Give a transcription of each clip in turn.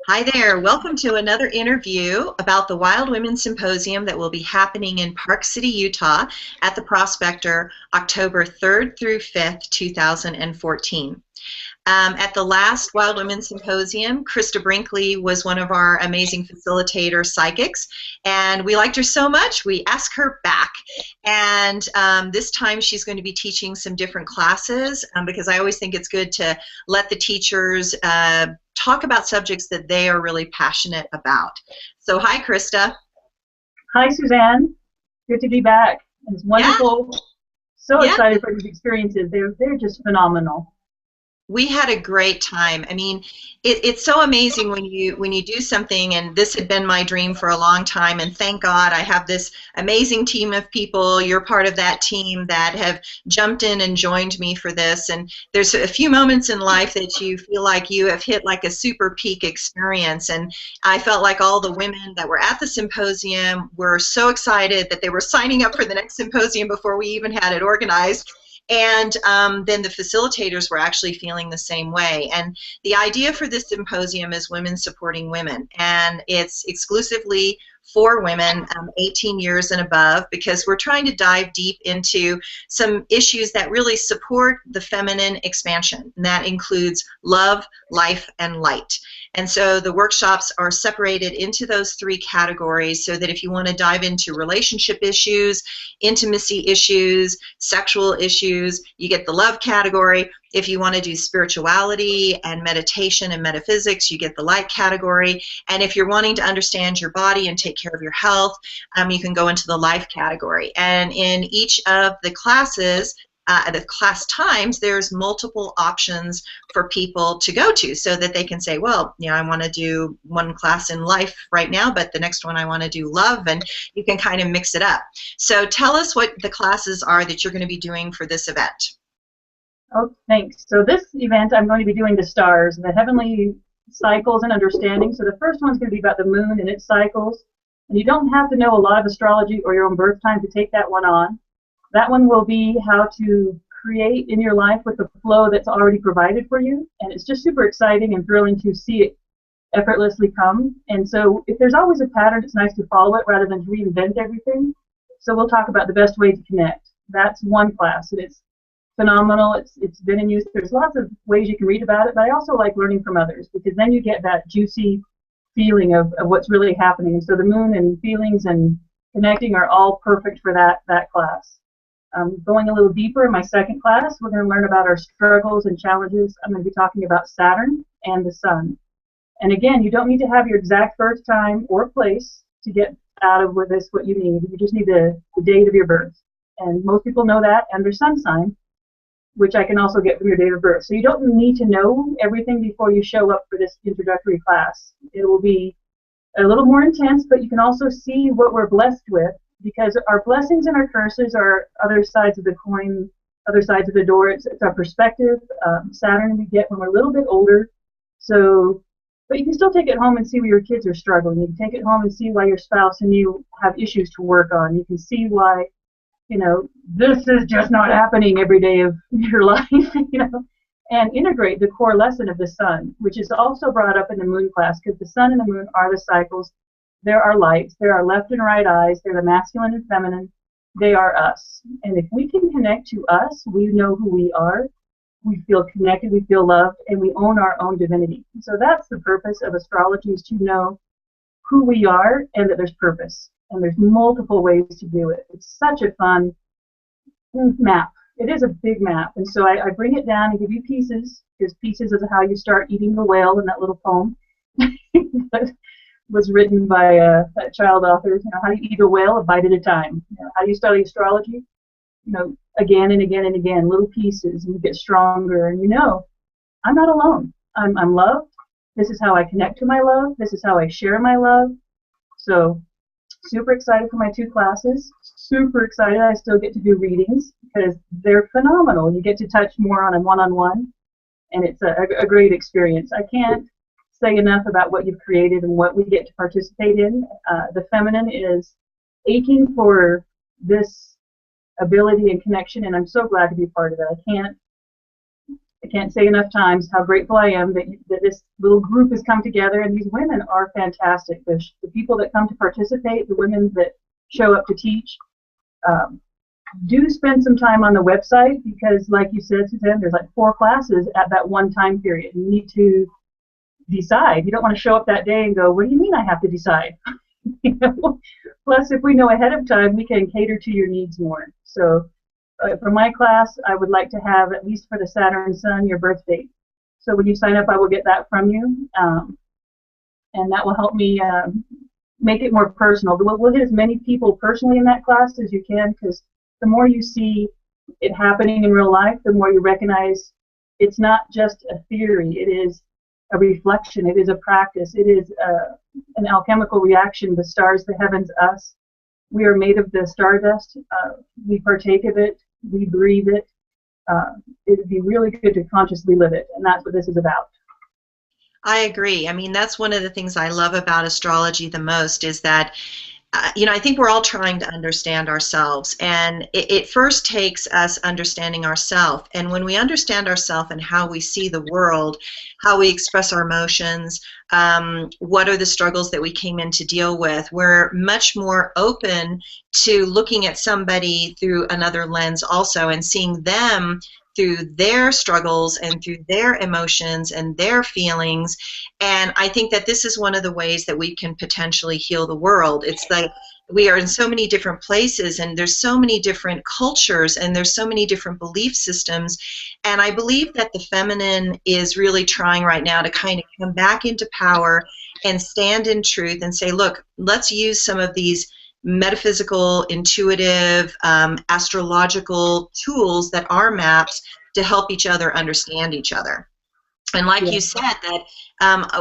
Hi there. Welcome to another interview about the Wild Women Symposium that will be happening in Park City, Utah at the Prospector October 3rd through 5th, 2014. At the last Wild Women Symposium, Krysta Brinkley was one of our amazing facilitator psychics, and we liked her so much we asked her back. And this time she's going to be teaching some different classes because I always think it's good to let the teachers talk about subjects that they are really passionate about. So hi, Krysta. Hi, Suzanne. Good to be back. It's wonderful. Yeah. So Yeah. excited for these experiences. They're just phenomenal. We had a great time. I mean, it's so amazing when you do something, and this had been my dream for a long time, and thank God I have this amazing team of people. You're part of that team that have jumped in and joined me for this, and there's a few moments in life that you feel like you have hit like a super peak experience, and I felt like all the women that were at the symposium were so excited that they were signing up for the next symposium before we even had it organized. And then the facilitators were actually feeling the same way. And the idea for this symposium is women supporting women. And it's exclusively for women 18 years and above, because we're trying to dive deep into some issues that really support the feminine expansion. And that includes love, life, and light. And so the workshops are separated into those three categories so that if you want to dive into relationship issues, intimacy issues, sexual issues, you get the love category. If you want to do spirituality and meditation and metaphysics, you get the light category. And if you're wanting to understand your body and take care of your health, you can go into the life category. And in each of the classes, the class times, there's multiple options for people to go to so that they can say, well, you know, I want to do one class in life right now, but the next one I want to do love, and you can kind of mix it up. So tell us what the classes are that you're going to be doing for this event. Oh, thanks. So this event, I'm going to be doing the stars, the heavenly cycles and understanding. So the first one's going to be about the moon and its cycles. And you don't have to know a lot of astrology or your own birth time to take that one on. That one will be how to create in your life with the flow that's already provided for you. And it's just super exciting and thrilling to see it effortlessly come. And so if there's always a pattern, it's nice to follow it rather than to reinvent everything. So we'll talk about the best way to connect. That's one class, and it's phenomenal. It's been in use. There's lots of ways you can read about it, but I also like learning from others because then you get that juicy feeling of what's really happening. And so the moon and feelings and connecting are all perfect for that class. Going a little deeper in my second class, we're going to learn about our struggles and challenges. I'm going to be talking about Saturn and the Sun. And again, you don't need to have your exact birth time or place to get out of with this what you need. You just need the date of your birth. And most people know that, and their sun sign, which I can also get from your date of birth. So you don't need to know everything before you show up for this introductory class. It will be a little more intense, but you can also see what we're blessed with, because our blessings and our curses are other sides of the coin, other sides of the door. It's our perspective. Saturn we get when we're a little bit older. So, but you can still take it home and see where your kids are struggling. You can take it home and see why your spouse and you have issues to work on. You can see why, you know, this is just not happening every day of your life, you know, and integrate the core lesson of the sun, which is also brought up in the moon class, because the sun and the moon are the cycles. There are lights, there are left and right eyes, they're the masculine and feminine, they are us. And if we can connect to us, we know who we are, we feel connected, we feel loved, and we own our own divinity. So that's the purpose of astrology, is to know who we are and that there's purpose. And there's multiple ways to do it. It's such a fun map. It is a big map. And so I bring it down and give you pieces, because pieces is how you start eating the whale in that little poem. Was written by a child author. You know, how do you eat a whale? A bite at a time. You know, how do you study astrology? You know, again and again and again, little pieces, and you get stronger. And you know, I'm not alone. I'm loved. This is how I connect to my love. This is how I share my love. So, super excited for my two classes. Super excited I still get to do readings because they're phenomenal. You get to touch more on a one-on-one, and it's a great experience. I can't say enough about what you've created and what we get to participate in. The feminine is aching for this ability and connection, and I'm so glad to be part of it. I can't say enough times how grateful I am that this little group has come together, and these women are fantastic. The people that come to participate, the women that show up to teach, um, do spend some time on the website because, like you said, Suzanne, there's like 4 classes at that one time period. You need to decide. You don't want to show up that day and go, what do you mean I have to decide? You know? Plus, if we know ahead of time, we can cater to your needs more. So for my class, I would like to have, at least for the Saturn Sun, your birth date. So when you sign up, I will get that from you, and that will help me make it more personal. We'll hit as many people personally in that class as you can, because the more you see it happening in real life, the more you recognize it's not just a theory. It is a reflection. It is a practice. It is an alchemical reaction. The stars, the heavens, us. We are made of the stardust. We partake of it. We breathe it. It would be really good to consciously live it, and that's what this is about. I agree. I mean, that's one of the things I love about astrology the most is that I think we're all trying to understand ourselves, and it first takes us understanding ourselves. And when we understand ourselves and how we see the world, how we express our emotions, what are the struggles that we came in to deal with, we're much more open to looking at somebody through another lens also and seeing them through their struggles and through their emotions and their feelings. And I think that this is one of the ways that we can potentially heal the world. It's like we are in so many different places, and there's so many different cultures, and there's so many different belief systems. And I believe that the feminine is really trying right now to kind of come back into power and stand in truth and say, look, let's use some of these metaphysical, intuitive, astrological tools that are maps to help each other understand each other. And like you said, that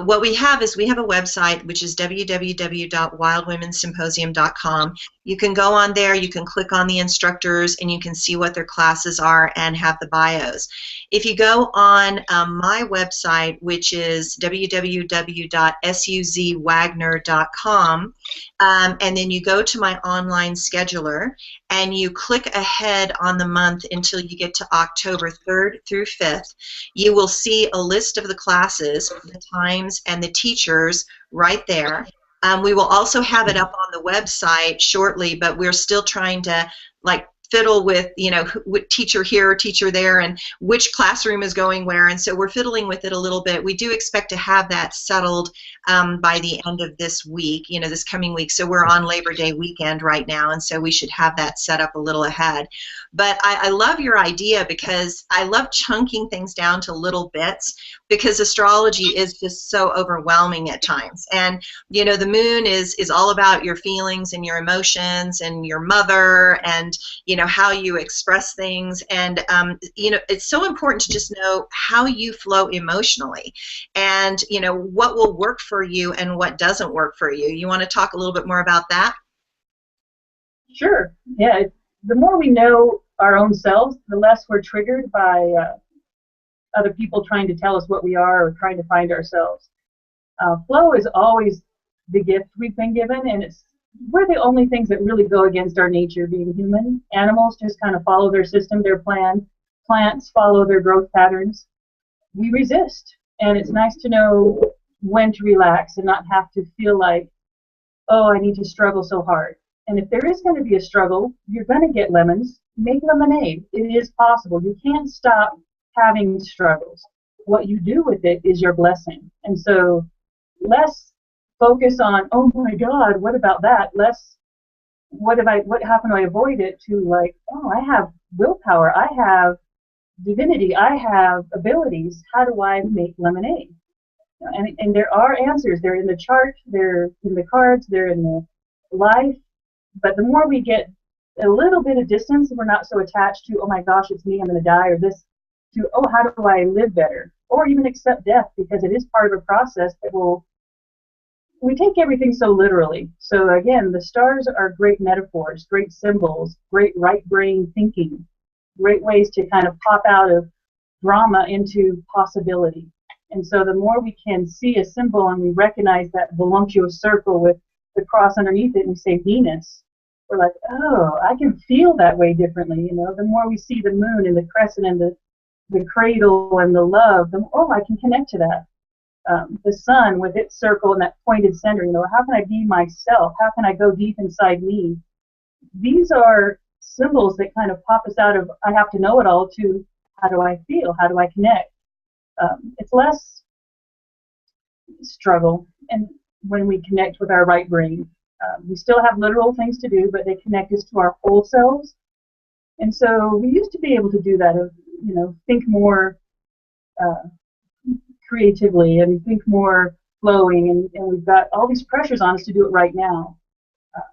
what we have is we have a website, which is www.wildwomensymposium.com. You can go on there, you can click on the instructors, and you can see what their classes are and have the bios. If you go on my website, which is www.suzwagner.com, and then you go to my online scheduler, and you click ahead on the month until you get to October 3rd through 5th, you will see a list of the classes, the times, and the teachers right there. We will also have it up on the website shortly, but we're still trying to fiddle with, teacher here, teacher there, and which classroom is going where, and so we're fiddling with it a little bit. We do expect to have that settled by the end of this week, this coming week. So we're on Labor Day weekend right now, and so we should have that set up a little ahead. But I love your idea, because I love chunking things down to little bits, because astrology is just so overwhelming at times. And the moon is all about your feelings and your emotions and your mother, and how you express things. And it's so important to just know how you flow emotionally, and what will work for you and what doesn't work for you. You want to talk a little bit more about that? Sure. Yeah. The more we know our own selves, the less we're triggered by other people trying to tell us what we are or trying to find ourselves. Flow is always the gift we've been given, and we're the only things that really go against our nature, being human. Animals just kind of follow their system, their plan. Plants follow their growth patterns. We resist, and it's nice to know when to relax and not have to feel like, oh, I need to struggle so hard. And if there is going to be a struggle, you're going to get lemons. Make lemonade. It is possible. You can't stop having struggles. What you do with it is your blessing. And so less focus on, oh my God, what about that? Less, how can I avoid it, to like, oh, I have willpower, I have divinity, I have abilities. How do I make lemonade? And there are answers. They're in the chart, they're in the cards, they're in the life. But the more we get a little bit of distance, we're not so attached to, oh my gosh, it's me, I'm going to die, or this, to, oh, how do I live better? Or even accept death, because it is part of a process that we take everything so literally. So again, the stars are great metaphors, great symbols, great right brain thinking, great ways to kind of pop out of drama into possibility. And so the more we can see a symbol and we recognize that voluptuous circle with the cross underneath it, and we say Venus, we're like, oh, I can feel that way differently. The more we see the moon and the crescent and the the cradle and the love, oh, I can connect to that. The sun with its circle and that pointed center, how can I be myself? How can I go deep inside me? These are symbols that kind of pop us out of I have to know it all to how do I feel? How do I connect? It's less struggle and when we connect with our right brain. We still have literal things to do, but they connect us to our whole selves. And so we used to be able to do that, think more creatively and think more flowing, and we've got all these pressures on us to do it right now.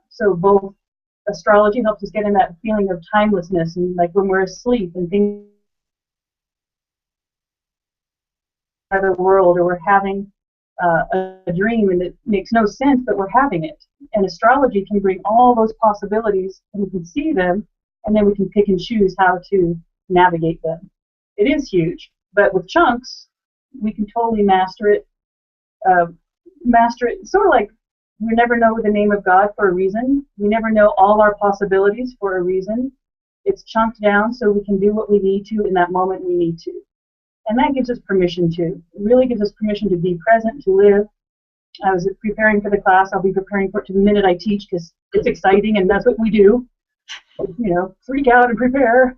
So both astrology helps us get in that feeling of timelessness, and like when we're asleep and things of the world, or we're having a dream and it makes no sense, but we're having it. And astrology can bring all those possibilities, and we can see them, and then we can pick and choose how to navigate them. It is huge, but with chunks, we can totally master it. Sort of like we never know the name of God for a reason. We never know all our possibilities for a reason. It's chunked down so we can do what we need to in that moment we need to. And that gives us permission to. It really gives us permission to be present, to live. I was preparing for the class. I'll be preparing for it to the minute I teach because it's exciting and that's what we do. Freak out and prepare.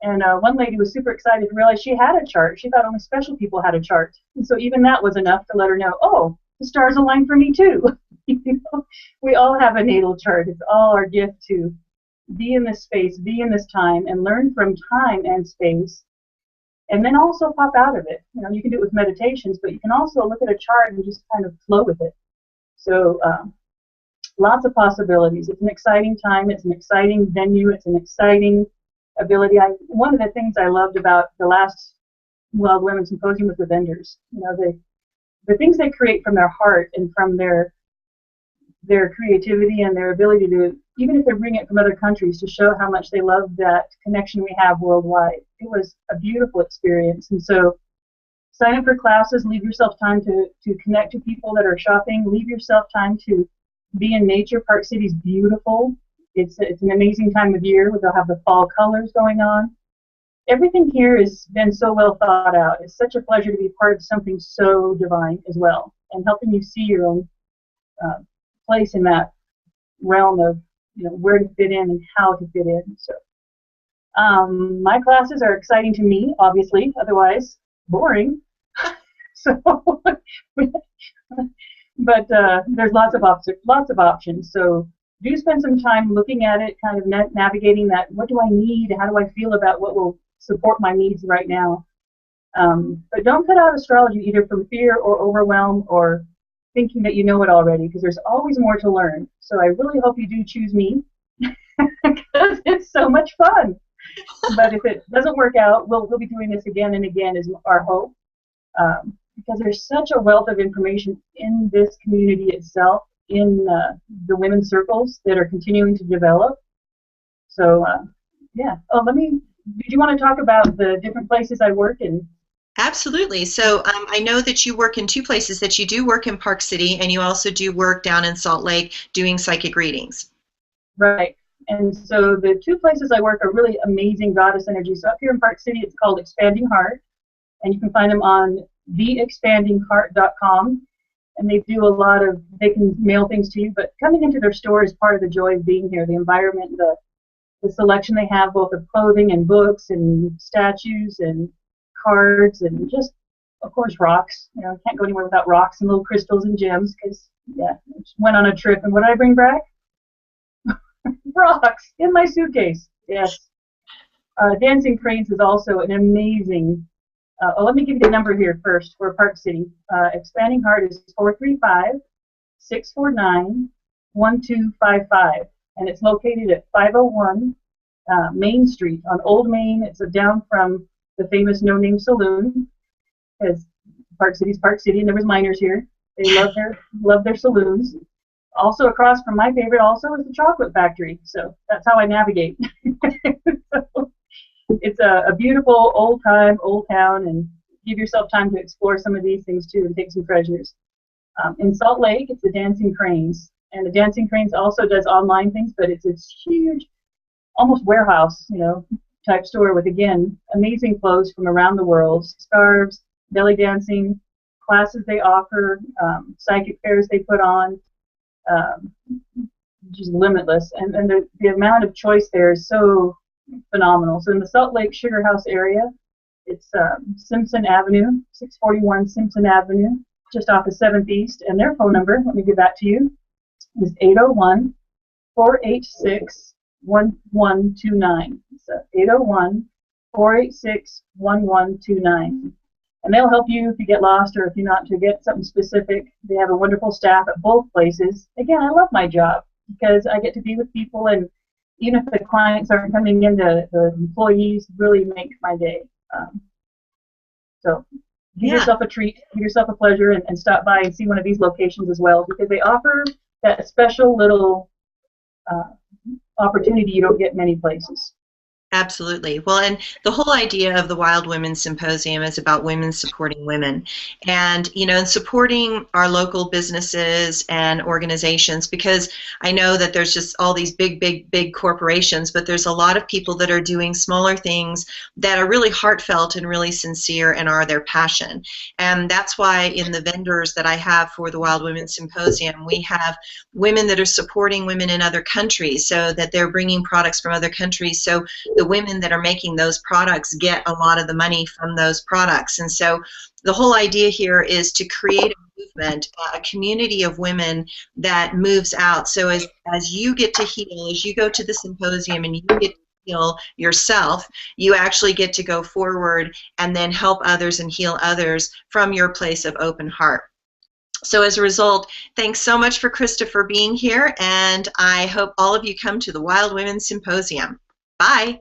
And one lady was super excited to realize she had a chart. She thought only special people had a chart. And so even that was enough to let her know, oh, the stars align for me too. We all have a natal chart. It's all our gift to be in this space, be in this time, and learn from time and space. And then also pop out of it. You can do it with meditations, but you can also look at a chart and just kind of flow with it. So lots of possibilities. It's an exciting time. It's an exciting venue. It's an exciting ability. One of the things I loved about the last Wild Women Symposium was the vendors. The things they create from their heart and from their creativity and their ability to, even if they bring it from other countries, to show how much they love that connection we have worldwide. It was a beautiful experience. And so sign up for classes, leave yourself time to connect to people that are shopping, leave yourself time to be in nature. Park City's beautiful. It's an amazing time of year. They'll have the fall colors going on. Everything here has been so well thought out. It's such a pleasure to be part of something so divine as well, and helping you see your own place in that realm of where to fit in and how to fit in. So my classes are exciting to me, obviously, otherwise boring. So, but there's lots of options. So do spend some time looking at it, kind of navigating that. What do I need? How do I feel about what will support my needs right now? But don't cut out astrology either from fear or overwhelm or thinking that you know it already, because there's always more to learn. So I really hope you do choose me because it's so much fun. But if it doesn't work out, we'll be doing this again and again is our hope, because there's such a wealth of information in this community itself, in the women's circles that are continuing to develop. So yeah. Oh, did you want to talk about the different places I work in? Absolutely. So I know that you work in two places, that you do work in Park City and you also do work down in Salt Lake doing psychic readings. Right. And so the two places I work are really amazing goddess energy. So up here in Park City, it's called Expanding Heart, and you can find them on theexpandingheart.com. And they do they can mail things to you, but coming into their store is part of the joy of being here. The environment, the selection they have, both of clothing and books and statues and cards and just, of course, rocks. Can't go anywhere without rocks and little crystals and gems, because, yeah, I just went on a trip, and what did I bring back? Rocks in my suitcase. Yes. Dancing Cranes is also an amazing. Let me give you the number here first for Park City. Expanding Heart is 435-649-1255, and it's located at 501 Main Street on Old Main. It's down from the famous No Name Saloon, because Park City's Park City, and there was miners here. They love their saloons. Also across from my favorite also is the chocolate factory, so that's how I navigate. So it's a beautiful old town, and give yourself time to explore some of these things too and take some treasures. In Salt Lake, it's the Dancing Cranes, and the Dancing Cranes also does online things, but it's this huge, almost warehouse, type store with, again, amazing clothes from around the world, scarves, belly dancing, classes they offer, psychic fairs they put on, um, just limitless. And the amount of choice there is so phenomenal. So in the Salt Lake Sugar House area, it's Simpson Avenue, 641 Simpson Avenue, just off of 7th East. And their phone number, let me give that to you, is 801-486-1129. So 801-486-1129. And they'll help you if you get lost or if you're not to get something specific. They have a wonderful staff at both places. Again, I love my job because I get to be with people, and even if the clients aren't coming in, the employees really make my day. So give yourself a treat, give yourself a pleasure, and stop by and see one of these locations as well, because they offer that special little opportunity you don't get many places. Absolutely. Well, and the whole idea of the Wild Women Symposium is about women supporting women, and supporting our local businesses and organizations, because I know that there's just all these big corporations, but there's a lot of people that are doing smaller things that are really heartfelt and really sincere and are their passion. And that's why in the vendors that I have for the Wild Women Symposium, we have women that are supporting women in other countries, so that they're bringing products from other countries, so the women that are making those products get a lot of the money from those products. And so the whole idea here is to create a movement, a community of women that moves out. So as you get to heal, as you go to the symposium and you get to heal yourself, you actually get to go forward and then help others and heal others from your place of open heart. So as a result, thanks so much for Krysta for being here, and I hope all of you come to the Wild Women Symposium. Bye.